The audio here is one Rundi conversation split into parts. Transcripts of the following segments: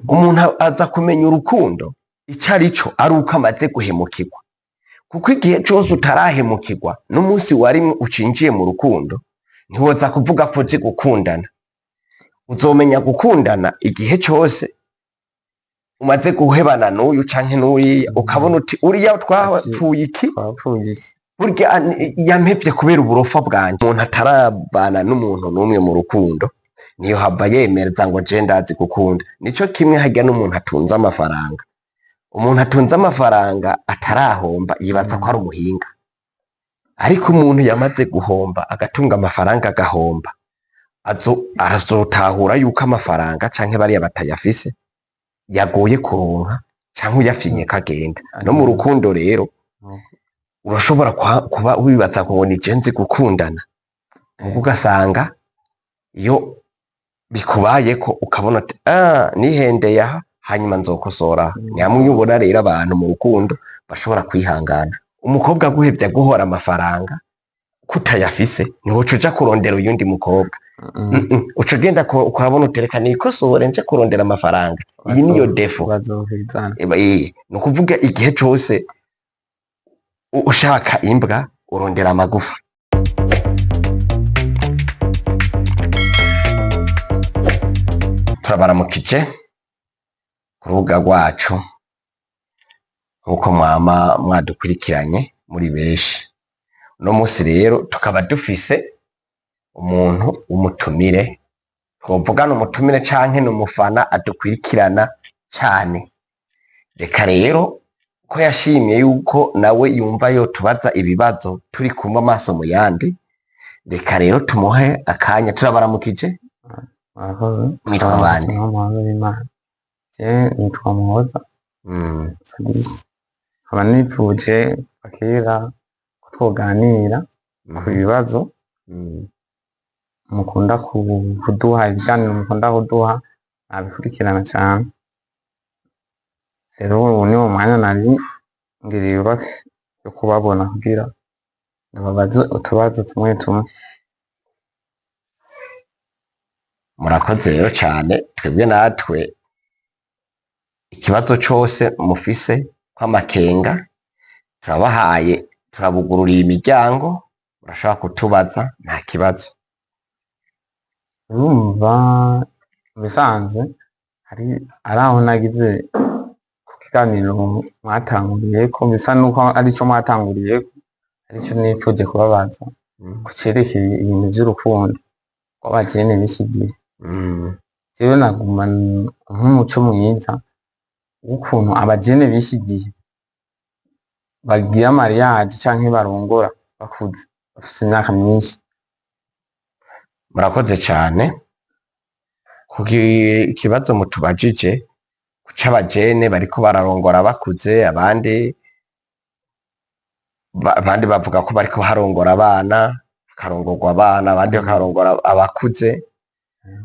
umuntu aza kumenya urukundo ico arico ari uko amaze guhemukirwa, kuko igihe cose utarahemukirwa n'umunsi warimwe ucinjiye mu rukundo ntiwoza kuvuga ko uzi gukundana. Uzomenya gukundana igihe cose umaze guhebana n'uyu canke n'uriya, ukabona uti uriya twapfuye iki, burya yampevye kubera uburofa bwanje. Umuntu atarabana n'umuntu n'umwe mu rukundo niyo hava yemereza ngo je ndazi gukunda. Nico kimwe harya n'umuntu atunze amafaranga. Umuntu atunze amafaranga atarahomba yibaza ko ari umuhinga, ariko umuntu yamaze guhomba agatunga amafaranga agahomba, azotahura yuko amafaranga canke bariya batayafise yagoye kuronka canke uyafinye kagenda. No mu rukundo rero urashobora kuba wibaza ngo ni je nzi gukundana, ugasanga iyo bikubayeko ukabona ati nihendeye aha hanyuma nzokosora. Nyamwe ubona rero abantu mu rukundo bashobora kwihangana. Umukobwa aguhevye aguhora amafaranga kutayafise ntiwoca uja kurondera uyundi mukobwa. Uca ugenda ukabona utereka nikosore nje kurondera amafaranga. Iyi niyo defo. Ni ukuvuga igihe cose ushaka imbwa urondera amagufa. Turabaramukije ku rubuga rwacu nkuko mwama mwadukurikiranye muri benshi. Uno munsi rero tukaba dufise umuntu w'umutumire, twovugana umutumire canke n'umufana adukurikirana cane. Reka rero ko yashimye yuko nawe yumva yotubaza ibibazo turi kumwe amaso mu yandi, reka rero tumuhe akanya. Turabaramukije. Mwitwa bande? Nitwa Muhoza Sadiki. Nkaba nipfuje bakera ko twoganira ku bibazo mukunda kuduha, ibiganiro mukunda kuduha nabikurikirana cane. Rero ubu niwo mwanya nari ngiriye yo kubabona kugira ndababaze utubazo tumwe tumwe. Murakoze rero cane. Twebwe natwe ikibazo cose mufise kw'amakenga turabahaye, turabugururiye imiryango, murashobora kutubaza nta kibazo. Urumva bisanzwe ari aho nagize ku kiganiro mwatanguriyeko, bisa nuko arico mwatanguriyeko, arico nipfuje kubabaza ku cerekeye ibintu vy'urukundo rw'abajene b'iki gihe. Jewe naguma nk'umuco mwiza w'ukuntu abajene b'iki gihe bagira mariage canke barongora bakuze bafise imyaka myinshi. Murakoze cane ku kibazo mutubajije kuca abajene bariko bararongora bakuze, abandi bavuga ko bariko harongora abana, bakarongorwa abana, abandi bakarongora abakuze.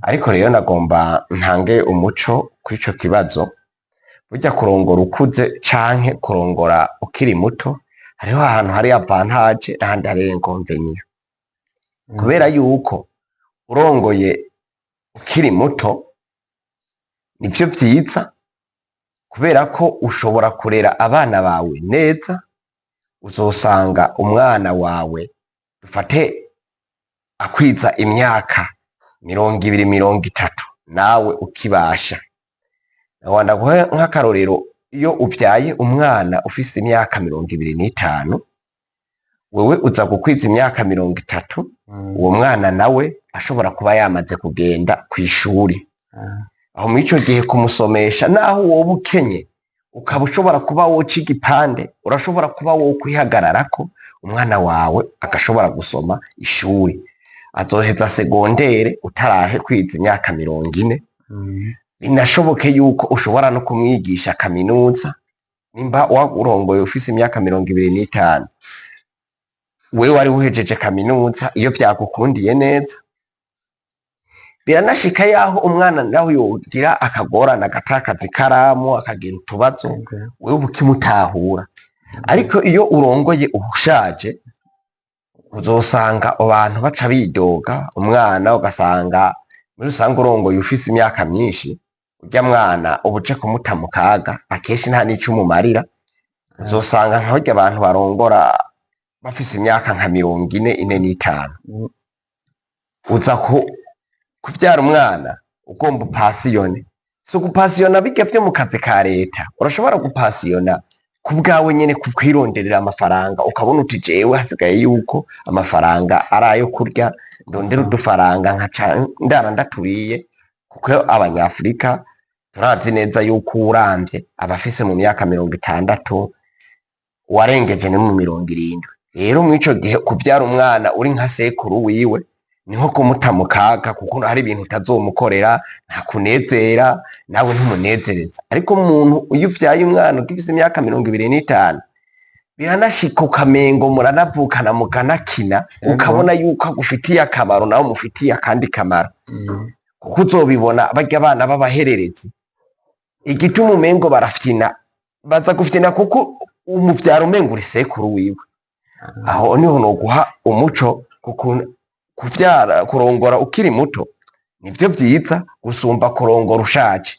Ariko rero nagomba ntange umuco kuri ico kibazo. Burya kurongora ukuze canke kurongora ukiri muto hariho ahantu hari avantage n'ahandi hari inconvénient. Kubera yuko urongoye ukiri muto nivyo vyiza, kubera ko ushobora kurera abana bawe neza. Uzosanga umwana wawe dufate akwiza imyaka 20, 30 nawe ukibasha. Ndaguha nk'akarorero, iyo uvyaye umwana ufise imyaka 25, wewe uza gukwiza imyaka 30, uwo mwana nawe ashobora kuba yamaze kugenda kw'ishuri. Aho muri ico gihe kumusomesha, naho woba ukenye ukaba ushobora kuba woca igipande, urashobora kuba wo kwihagararako, umwana wawe agashobora gusoma ishuri, azoheza segondere utarahe kwiza imyaka 40. Binashoboke yuko ushobora no kumwigisha kaminuza. Nimba urongoye ufise imyaka 25, wewe wari uhejeje kaminuza, iyo vyagukundiye neza biranashika yaho umwana nawe yogira akagorana agatakaza ikaramu akagira utubazo, wewe ukimutahura. Ariko iyo urongoye ushaje uzosanga abantu baca bidoga, umwana ugasanga muri usanga urongoye ufise imyaka myinshi urya mwana uba uje kumuta mu kaga akenshi nta n'ico umumarira. Uzosanga nk'abarya abantu barongora bafise imyaka nka 40, 45, Mm. uza kuvyara umwana ugomba upasiyone. Si ugupasiyona birya vyo mu kazi ka leta, urashobora gupasiyona ku bwawe nyene kwironderera amafaranga, ukabona uti jewe hasigaye yuko amafaranga ari ayo kurya, ndondera udufaranga nkaca ndara ndaturiye, kuko abanyafurika turazi neza yuko uwuramvye aba afise mu myaka 60, uwarengeje ni mu 70. Rero mw'ico gihe kuvyara umwana uri nka sekuru wiwe ni nko kumuta mu kaga, kuko hari ibintu utazomukorera, ntakunezera, nawe ntumunezereza. Ariko umuntu iyo uvyaye umwana ugifise imyaka 25, biranashika ukamengo muranavukana mukanakina, ukabona yuko agufitiye akamaro nawe umufitiye akandi kamaro. Kuko uzobibona barya abana b'abahererezi, igituma umengo barafyina, baza gufyina kuko umuvyara umengo uri sekuru wiwe. Aho niho noguha umuco, kuko kuvyara kurongora ukiri muto nivyo vyiza gusumba kurongora ushaje,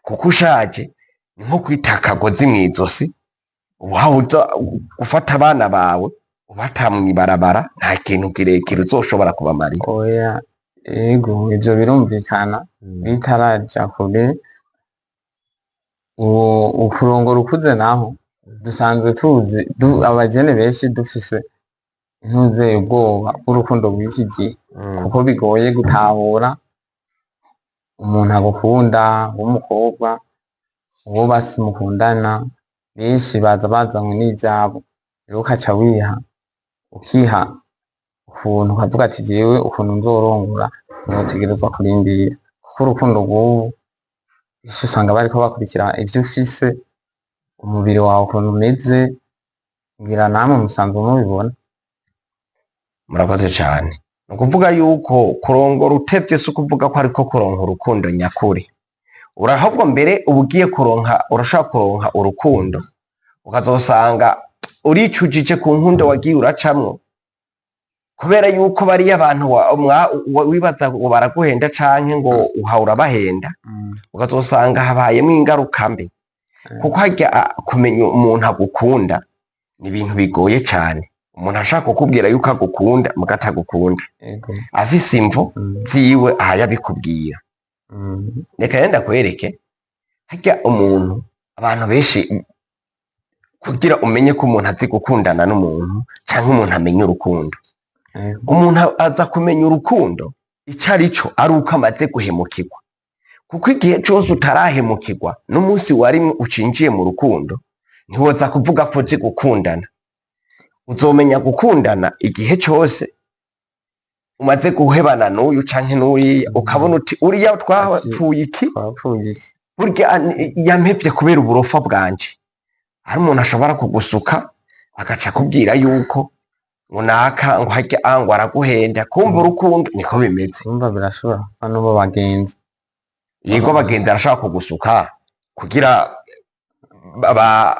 kuko ushaje ni nko kwita akagozi mw'izosi, uza gufata abana bawe ubata mw'ibarabara, nta kintu kirekire uzoshobora kubamarira. Oya, ego ivyo birumvikana bitaraja kure. Ukurongora ukuze naho dusanzwe tuzi abajene benshi dufise ntuzeye ubwoba bw'urukundo rw'iki gihe, kuko bigoye gutahura umuntu agukunda w'umukobwa, uwo basi mukundana, benshi baza bazanywe n'ivyabo. Rero ukaca wiha ukiha ukuntu ukavuga ati jewe ukuntu nzorongora notegerezwa kurindira, kuko urukundo rw'ubu benshi usanga bariko bakurikira ivyo ufise, umubiri wawe ukuntu umeze, ngira namwe musanzwe mubibona. Murakoze cane. Ni ukuvuga yuko kurongora utevye si ukuvuga ko ariko kuronka urukundo nyakuri. Urahabwa mbere uba ugiye kuronka, urashaka kuronka urukundo, ukazosanga uricujije ku nkundo wagiye uracamwo, kubera yuko bariya abantu wibaza ngo baraguhenda canke ngo uha urabahenda, ukazosanga habayemwo ingaruka mbi. Kuko harya kumenya umuntu agukunda ni ibintu bigoye cane. Umuntu ashaka kukubwira yuko agukunda muga atagukunda, afise imvo ziwe ahayabikubwira. Reka rero ndakwereke, harya umuntu, abantu benshi kugira umenye ko umuntu azi gukundana n'umuntu canke umuntu amenya urukundo, umuntu aza kumenya urukundo ico arico ari uko amaze guhemukirwa. Kuko igihe cose utarahemukirwa n'umunsi warimwe ucinjiye mu rukundo, ntiwoza kuvuga ko uzi gukundana. Uzomenya gukundana igihe cose umaze guhebana n'uyu canke n'uriya, ukabona uti uriya twapfuye iki, burya yampevye kubera uburofa bwanje. Hari umuntu ashobora kugusuka agaca akubwira yuko ngo naka ngo harya ngo araguhenda, kumva urukundo niko bimeze. Urumva birashobora kuba n'ubo bagenzi. Yego abagenzi arashaka kugusuka kugira bava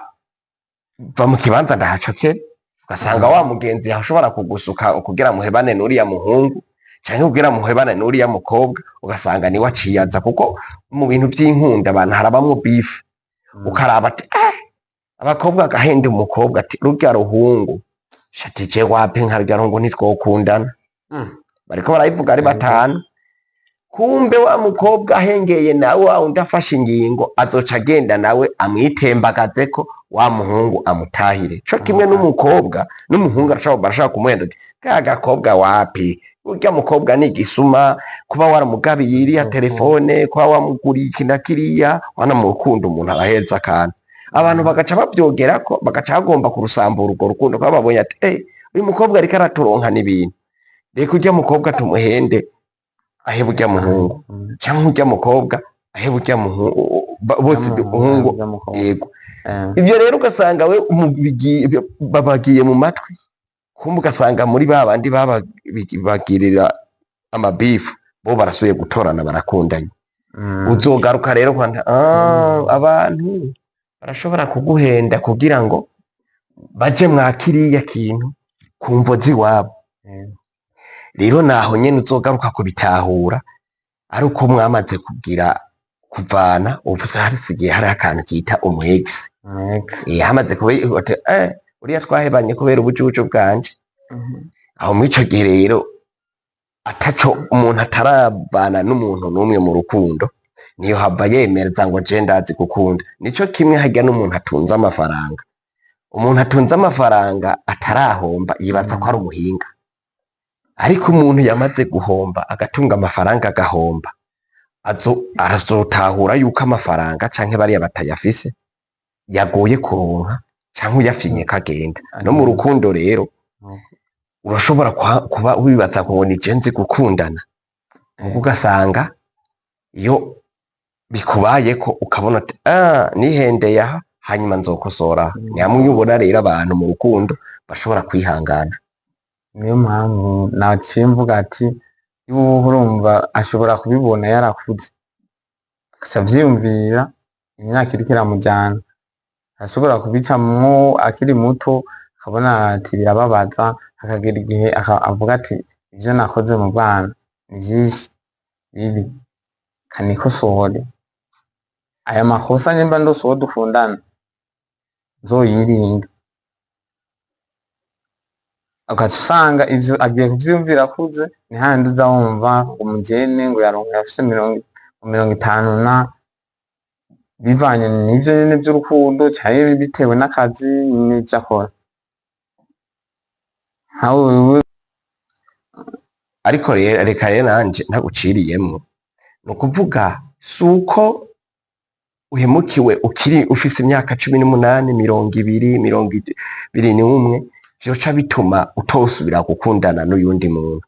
mu kibanza ndahacake, ugasanga wa mugenzi ashobora kugusuka kugira muhebane n'uriya muhungu canke kugira muhebane n'uriya mukobwa, ugasanga niwe aciyaza. Kuko mu bintu vy'inkunda abantu harabamwo beef, ukaraba ati abakobwa agahenda umukobwa ati rurya ruhungu shati je wapi nka rurya ruhungu ntitwokundana. Bariko barayivuga ari batanu, kumbe wa mukobwa ahengeye nawe wa undi afashe ingingo azoca agenda nawe amwitembagazeko, wa muhungu amutahire. Co kimwe n'umukobwa n'umuhungu barashaka kumuhenda ati ka gakobwa wapi, urya mukobwa ni igisuma, kuba waramugabiye iriya telefone, kuba wamuguriye iki na kiriya, wana mu rukundo umuntu araheza akantu. Abantu bagaca babyogerako, bagaca bagomba kurusambura urwo rukundo, kuko babonye ati uyu mukobwa ariko araturonkana ibintu, reka urya mukobwa tumuhende aheba urya muhungu, canke urya mukobwa aheba urya muhungu, bose umuhungu. Yego, ivyo rero ugasanga we babagiye mu matwi, kumbe ugasanga muri babandi bagirira amabifu bo barasubiye gutorana barakundanye. Uzogaruka rero kwanda abantu barashobora kuguhenda kugira ngo baje mwakiriya kintu ku mvo z'iwabo. Rero naho nyene uzogaruka kubitahura ari uko mwamaze kugira kuvana uvuze harisigiye hari akantu kita umwegisi ex. hamaze kuba uriya twahebanye kubera ubucucu bwanje aho muri ico gihe rero ataco umuntu atarabana n'umuntu n'umwe mu rukundo niyo hava yemereza ngo je ndazi gukunda nico kimwe harya n'umuntu atunze amafaranga umuntu atunze amafaranga atarahomba yibaza ko ari umuhinga ariko umuntu yamaze guhomba agatunga amafaranga agahomba azotahura yuko amafaranga canke bariya batayafise yagoye kuronka canke uyafinye kagenda no mu rukundo rero urashobora kuba wibaza ngo ni je nzi gukundana ubwo ugasanga iyo bikubayeko ukabona ati nihendeye aha hanyuma nzokosora ni hamwe ubona rero abantu mu rukundo bashobora kwihangana niyo mpamvu naciye mvuga ati yubu urumva ashobora kubibona yarakuze agaca avyiyumvira imyaka iriko iramujana ashobora kubicamwo akiri muto akabona ati birababaza akagera igihe avuga ati ivyo nakoze mu bana ni vyinshi bibi kanikosore aya makosa nyimba ndose uwo dukundana nzoyirinda ugaca usanga ivyo agiye kuvyiyumvira akuze ni handi uza wumva ngo umujene ngo yaronka afise 50 na bivanye n'ivyo nyene vy'urukundo canke bitewe n'akazi n'ivyo akora ariko reka rero nanje ntaguciriyemwo ni ukuvuga si uko uhemukiwe ukiri ufise imyaka 18 20 21 vyoca bituma utosubira gukundana n'uyundi muntu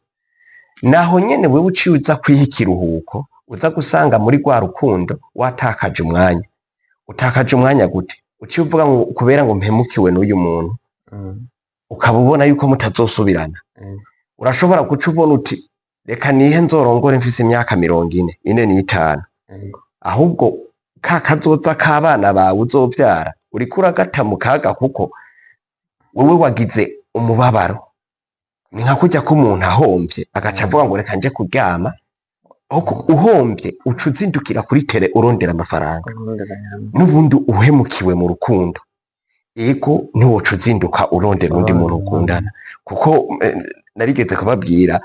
naho nyene wewe uciye uza kwiha ikiruhuko uza gusanga muri rwa rukundo watakaje umwanya utakaje umwanya gute uciye uvuga ngo kubera ngo mpemukiwe n'uyu muntu ukaba ubona yuko mutazosubirana urashobora guca ubona uti reka nihe nzorongore mfise imyaka 40 ahubwo ka kazoza k'abana bawe uzovyara uriko uragata mu kaga kuko wewe wagize umubabaro ni nka kurya ko umuntu ahomvye agaca avuga ngo reka nje kuryama uhomvye uca uzindukira kuri tere urondera amafaranga n'ubundi uhemukiwe mu rukundo ego ntiwoca uzinduka urondera undi muntu ukundana kuko narigeze kubabwira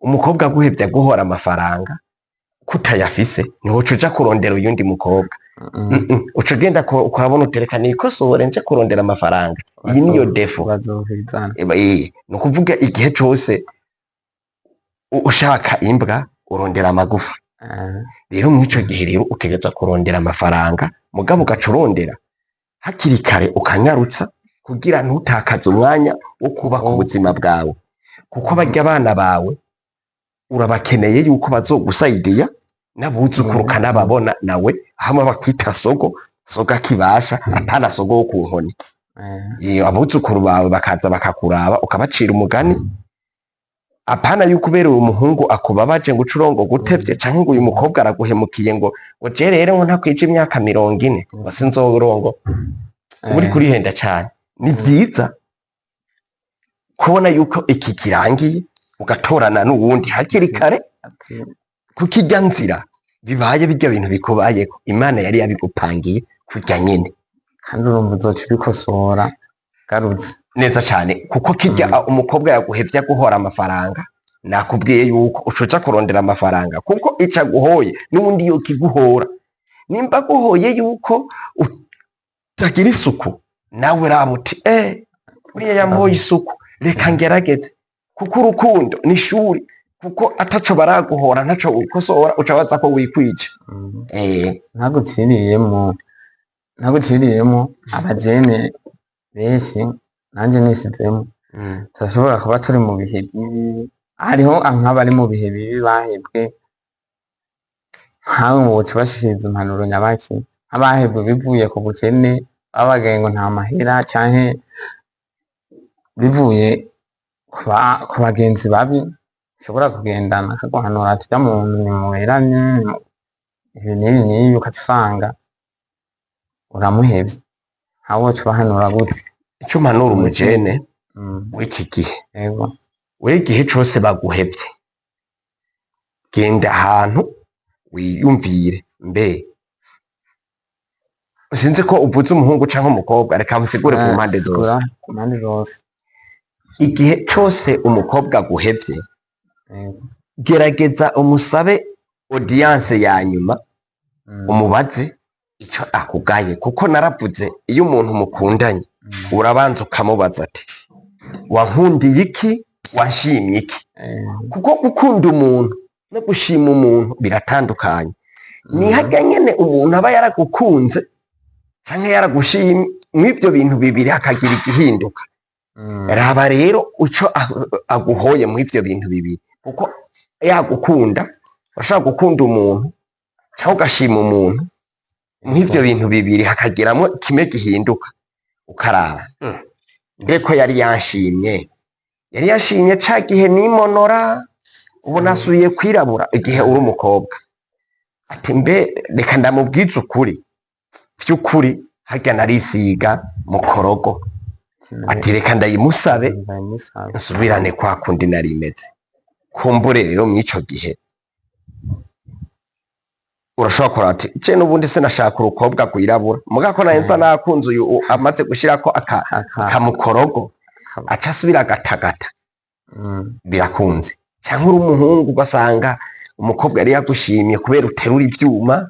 umukobwa aguhevye aguhora amafaranga kutayafise ntiwoca uja kurondera uyundi mukobwa uca ugenda ukabona utereka nikosore nje kurondera amafaranga iyi niyo defo ni ukuvuga igihe cose ushaka imbwa urondera amagufa rero mw'ico gihe rero utegerezwa kurondera amafaranga mugabo ugaca urondera hakiri kare ukanyarutsa kugira ntutakaze umwanya wo kubaka ubuzima bwawe kuko barya abana bawe urabakeneye yuko bazogusaidiya n'abuzukuru kanababona nawe hamwe bakwita sogo kibasha apana sogo wo ku nkoni abuzukuru bawe bakaza bakakuraba ukabacira umugani apana yuko ubereye umuhungu akubabaje ngo ucurongo gutevye canke ngo uyu mukobwa araguhemukiye ngo je rero ngo ntakwije imyaka 40 ngo sinzorongo uri kurihenda cane ni vyiza kubona yuko iki kirangiye ugatorana n'uwundi hakiri kare kuko irya nzira bibaye birya bintu bikubayeko Imana yari yabigupangiye kurya nyene kandi urumva uzoca ubikosora garutse neza cane kuko kirya umukobwa yaguhevye aguhora amafaranga nakubwiye yuko ucuca kurondera amafaranga kuko ica guhoye n'ubundi yo kiguhora nimba guhoye yuko utagira isuku nawe ramuti buriya yamuhoye isuku reka ngerageze kuko urukundo ni ishuri kuko ataco baraguhora ntaco ukosora uca waza ko wikwije ntaguciriyemo abajene benshi nanje nisizemo turashobora kuba turi mu bihe bibi hariho nk'abari mu bihe bibi bahebwe nkawe ngo boca bashikiriza impanuro nyabaki nk'abahebwe bivuye ku bukene babagaye ngo nta mahera canke bivuye ku bagenzi babi ushobora kugendana akaguhanura turya muntu nimuherane ibi n'ibi n'ibi ukaca usanga uramuhevye ntawe woca ubahanura gute ico mpanura umujene w'iki gihe w'igihe cose baguhevye genda ahantu wiyumvire mbe sinzi ko uvuze umuhungu canke umukobwa, reka musigure ku mpande zose. sigura ku mpande zose. Igihe cose umukobwa aguhevye, Yego. gerageza umusabe audience ya nyuma, umubaze ico akugaye, kuko naravuze iyo umuntu mukundanye urabanza ukamubaza ati wankundiye iki, wanshimye iki, kuko gukunda umuntu no gushima umuntu biratandukanye. Ni harya nyene umuntu aba yaragukunze canke yaragushimye, mw'ivyo bintu bibiri hakagira igihinduka. Raba rero ico aguhoye mw'ivyo bintu bibiri, kuko yagukunda, urashobora gukunda umuntu canke ugashima umuntu, mw'ivyo bintu bibiri hakagiramwo kimwe gihinduka, ukaraba mbeko yari yanshimye ca gihe nimonora, ubu nasubiye kwirabura. Igihe uri umukobwa ati mbe reka ndamubwiza ukuri, vy'ukuri harya narisiga mukorogo, ati reka ndayimusabe nsubirane kwa kundi nari meze. Kumbure rero mw'ico gihe urashobora kuraba ati je n'ubundi sinashaka urukobwa rwirabura, muga ko naheza nakunze uyu amaze gushirako akamukorogo aca asubira agatagata, birakunze. Canke uri umuhungu ugasanga umukobwa yari yagushimye kubera uterura ivyuma,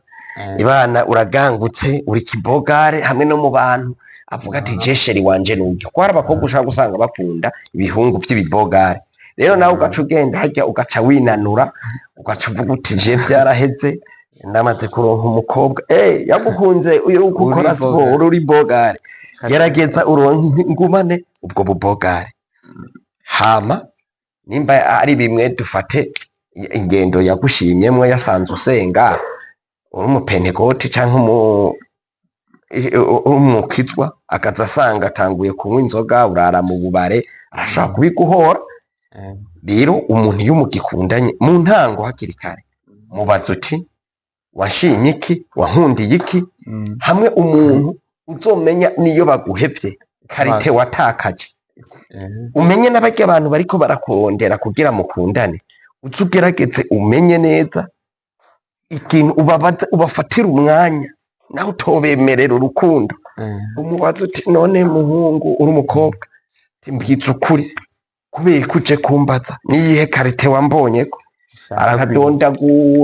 ibana uragangutse, uri kibogare hamwe no mu bantu, avuga ati je sheri wanje n'urya. Ko hari abakobwa ushaka gusanga bakunda ibihungu vy'ibibogare, rero nawe ugaca ugenda harya ugaca winanura, ugaca uvuga uti je vyaraheze, namaze kuronka umukobwa yagukunze uyo ukora siporo uri bogare, gerageza uronke ngumane ubwo bubogare. Hama nimba ari bimwe dufate ingendo yagushimyemwo, yasanze usenga uri umupentegoti canke umukizwa, akaza asanga atanguye kunywa inzoga, urara mu bubare, arashobora kubiguhora. Rero umuntu iyo mugikundanye mu ntango hakiri kare, mubaza uti washimye iki, wankundiye iki, hamwe umuntu uzomenya niyo baguhevye karite watakaje, umenye n'abarya abantu bariko barakurondera kugira mukundane, uze ugerageze umenye neza ikintu ubafatira umwanya, naho utobemerera urukundo, umubaza uti none muhungu uri umukobwa, mbwiza ukuri kubera ko uje kumbaza niyihe karite wambonyeko,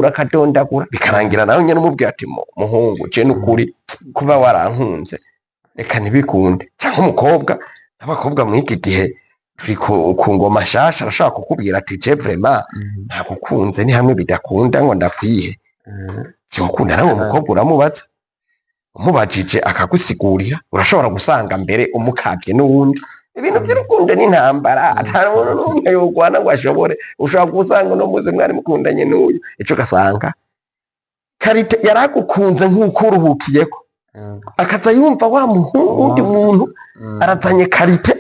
akadondagura bikarangira nawe nyene umubwira ati muhungu je n'ukuri kuba warankunze reka ntibikunde. Canke umukobwa, n'abakobwa mw'iki gihe turi ku ngoma shasha, arashobora kukubwira ati je vraiment ntagukunze, ni hamwe bidakunda ngo ndakwihe, je gukunda nawe umukobwa uramubaza, umubajije akagusigurira, urashobora gusanga mbere umukavye n'uwundi. Ibintu by'urukundo n'intambara, atari umuntu n'umwe yogwana ngo ashobore, ushobora gusanga uno muzi mwari mukundanye n'uyu, ejo ugasanga karite yaragukunze nk'uko uruhukiyeko, akaza yumva wa wundi muntu arazanye karite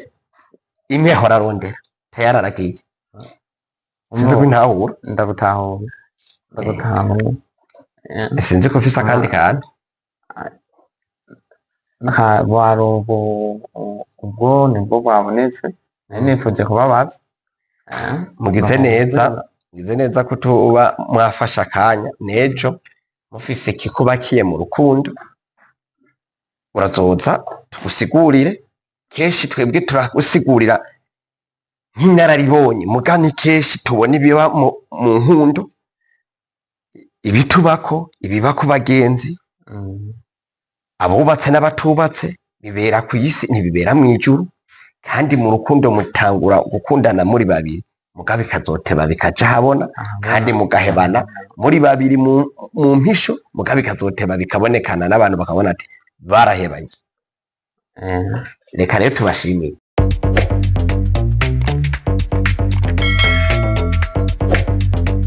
imwe ahora arondera, tayari aragiye. Sinzi ko intahura. Ndagutahura. Sinzi ko ufise akandi kantu. Wari ubwo nibwo bwabonetse, nari nifuje kubabaza. Mugize neza ko tuba mwafashe akanya, n'ejo mufise kikubakiye mu rukundo urazoza tugusigurire. Kenshi twebwe turagusigurira nk'inararibonye, muga ni kenshi tubona ibiba mu nkundo, ibitubako, ibiba ku bagenzi, abubatse n'abatubatse, bibera ku isi ntibibera mw'ijuru. Kandi mu rukundo mutangura gukundana muri babiri, muga bikazoteba bikaja habona, kandi mugahebana muri babiri mu mpisho, muga bikazoteba bikabonekana n'abantu bakabona ati barahebanye. Reka rero tubashimiye.